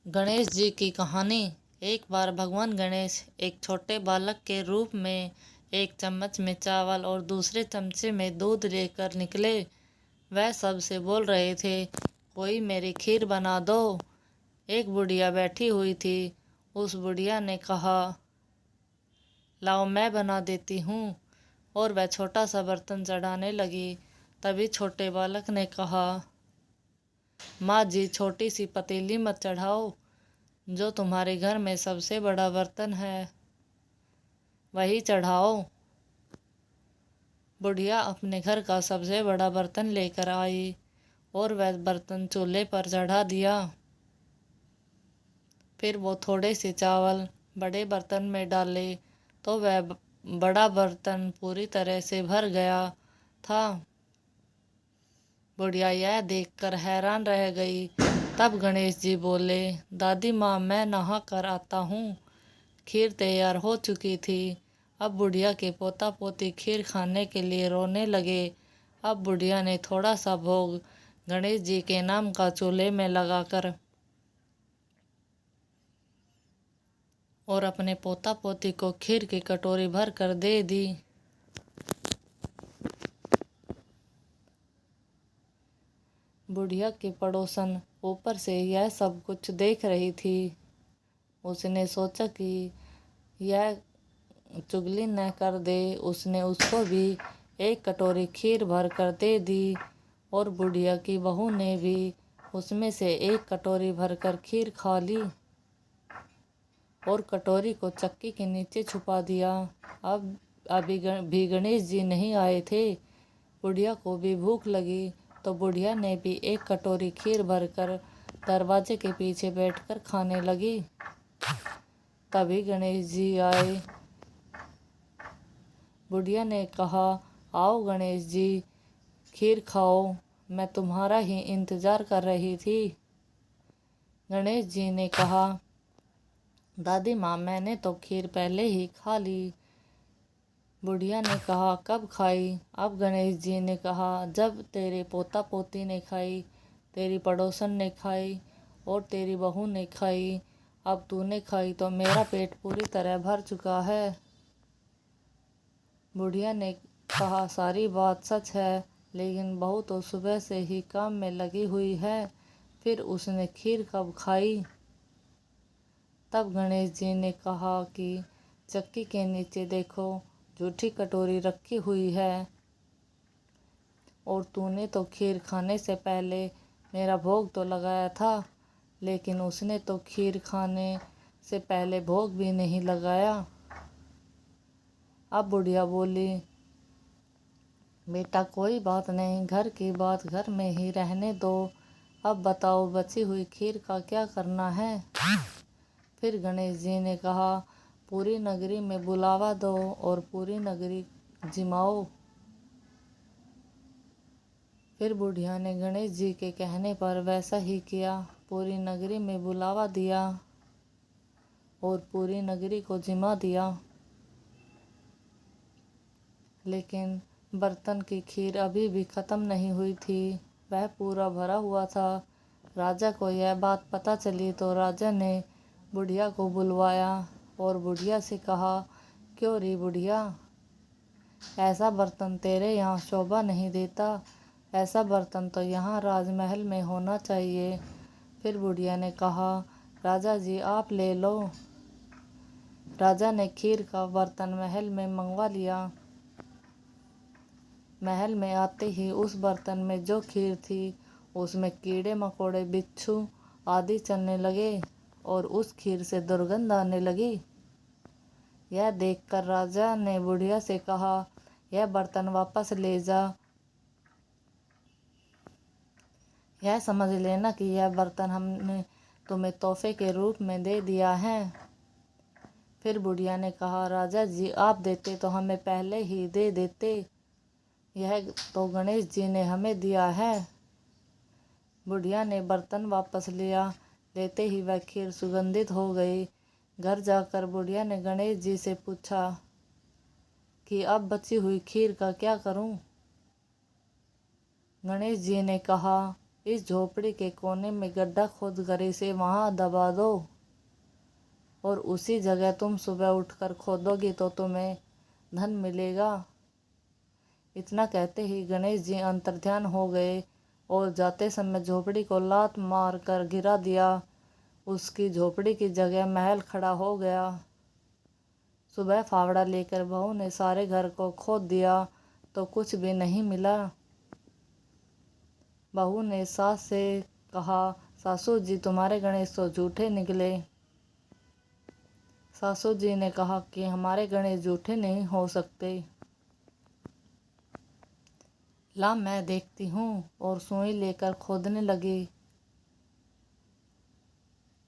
गणेश जी की कहानी। एक बार भगवान गणेश एक छोटे बालक के रूप में एक चम्मच में चावल और दूसरे चमचे में दूध लेकर निकले। वह सबसे बोल रहे थे, कोई मेरी खीर बना दो। एक बुढ़िया बैठी हुई थी। उस बुढ़िया ने कहा, लाओ मैं बना देती हूँ। और वह छोटा सा बर्तन चढ़ाने लगी। तभी छोटे बालक ने कहा, माँ जी, छोटी सी पतीली मत चढ़ाओ। जो तुम्हारे घर में सबसे बड़ा बर्तन है वही चढ़ाओ। बुढ़िया अपने घर का सबसे बड़ा बर्तन लेकर आई और वह बर्तन चूल्हे पर चढ़ा दिया। फिर वो थोड़े से चावल बड़े बर्तन में डाले तो वह बड़ा बर्तन पूरी तरह से भर गया था। बुढ़िया यह देखकर हैरान रह गई। तब गणेश जी बोले, दादी माँ, मैं नहा कर आता हूँ। खीर तैयार हो चुकी थी। अब बुढ़िया के पोता पोती खीर खाने के लिए रोने लगे। अब बुढ़िया ने थोड़ा सा भोग गणेश जी के नाम का चूल्हे में लगाकर और अपने पोता पोती को खीर की कटोरी भर कर दे दी। बुढ़िया की पड़ोसन ऊपर से यह सब कुछ देख रही थी। उसने सोचा कि यह चुगली न कर दे। उसने उसको भी एक कटोरी खीर भर कर दे दी और बुढ़िया की बहू ने भी उसमें से एक कटोरी भरकर खीर खा ली और कटोरी को चक्की के नीचे छुपा दिया। अब अभी भी गणेश जी नहीं आए थे। बुढ़िया को भी भूख लगी तो बुढ़िया ने भी एक कटोरी खीर भरकर दरवाजे के पीछे बैठकर खाने लगी। तभी गणेश जी आए। बुढ़िया ने कहा, आओ गणेश जी, खीर खाओ, मैं तुम्हारा ही इंतज़ार कर रही थी। गणेश जी ने कहा, दादी माँ, मैंने तो खीर पहले ही खा ली। बुढ़िया ने कहा, कब खाई? अब गणेश जी ने कहा, जब तेरे पोता पोती ने खाई, तेरी पड़ोसन ने खाई और तेरी बहू ने खाई। अब तूने खाई तो मेरा पेट पूरी तरह भर चुका है। बुढ़िया ने कहा, सारी बात सच है, लेकिन बहू तो सुबह से ही काम में लगी हुई है, फिर उसने खीर कब खाई? तब गणेश जी ने कहा कि चक्की के नीचे देखो, जूठी कटोरी रखी हुई है और तूने तो खीर खाने से पहले मेरा भोग तो लगाया था, लेकिन उसने तो खीर खाने से पहले भोग भी नहीं लगाया। अब बुढ़िया बोली, बेटा कोई बात नहीं, घर की बात घर में ही रहने दो। अब बताओ, बची हुई खीर का क्या करना है? फिर गणेश जी ने कहा, पूरी नगरी में बुलावा दो और पूरी नगरी जिमाओ। फिर बुढ़िया ने गणेश जी के कहने पर वैसा ही किया। पूरी नगरी में बुलावा दिया और पूरी नगरी को जिमा दिया। लेकिन बर्तन की खीर अभी भी ख़त्म नहीं हुई थी, वह पूरा भरा हुआ था। राजा को यह बात पता चली तो राजा ने बुढ़िया को बुलवाया और बुढ़िया से कहा, क्यों रे बुढ़िया, ऐसा बर्तन तेरे यहाँ शोभा नहीं देता। ऐसा बर्तन तो यहाँ राजमहल में होना चाहिए। फिर बुढ़िया ने कहा, राजा जी आप ले लो। राजा ने खीर का बर्तन महल में मंगवा लिया। महल में आते ही उस बर्तन में जो खीर थी उसमें कीड़े मकोड़े, बिच्छू आदि चलने लगे और उस खीर से दुर्गंध आने लगी। यह देखकर राजा ने बुढ़िया से कहा, यह बर्तन वापस ले जा। यह समझ लेना कि यह बर्तन हमने तुम्हें तोहफे के रूप में दे दिया है। फिर बुढ़िया ने कहा, राजा जी आप देते तो हमें पहले ही दे देते, यह तो गणेश जी ने हमें दिया है। बुढ़िया ने बर्तन वापस लिया। लेते ही वह खीर सुगंधित हो गई। घर जाकर बुढ़िया ने गणेश जी से पूछा कि अब बची हुई खीर का क्या करूं? गणेश जी ने कहा, इस झोपड़ी के कोने में गड्ढा खोद कर इसे वहाँ दबा दो और उसी जगह तुम सुबह उठकर खोदोगी तो तुम्हें धन मिलेगा। इतना कहते ही गणेश जी अंतर्ध्यान हो गए और जाते समय झोपड़ी को लात मार कर गिरा दिया। उसकी झोपड़ी की जगह महल खड़ा हो गया। सुबह फावड़ा लेकर बहू ने सारे घर को खोद दिया तो कुछ भी नहीं मिला। बहू ने सास से कहा, सासू जी तुम्हारे गणेश तो झूठे निकले। सासू जी ने कहा कि हमारे गणेश झूठे नहीं हो सकते। ला मैं देखती हूँ, और सुई लेकर खोदने लगी।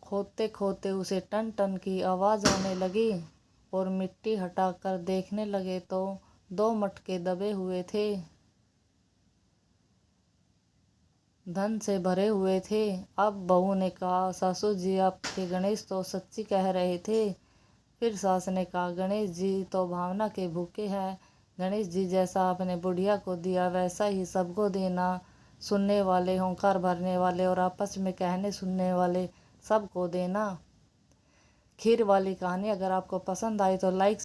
खोदते खोदते उसे टन टन की आवाज़ आने लगी और मिट्टी हटाकर देखने लगे तो 2 मटके दबे हुए थे, धन से भरे हुए थे। अब बहू ने कहा, सासू जी आपके गणेश तो सच्ची कह रहे थे। फिर सास ने कहा, गणेश जी तो भावना के भूखे हैं। गणेश जी जैसा आपने बुढ़िया को दिया वैसा ही सबको देना। सुनने वाले, होंकार भरने वाले और आपस में कहने सुनने वाले सबको देना। खीर वाली कहानी अगर आपको पसंद आई तो लाइक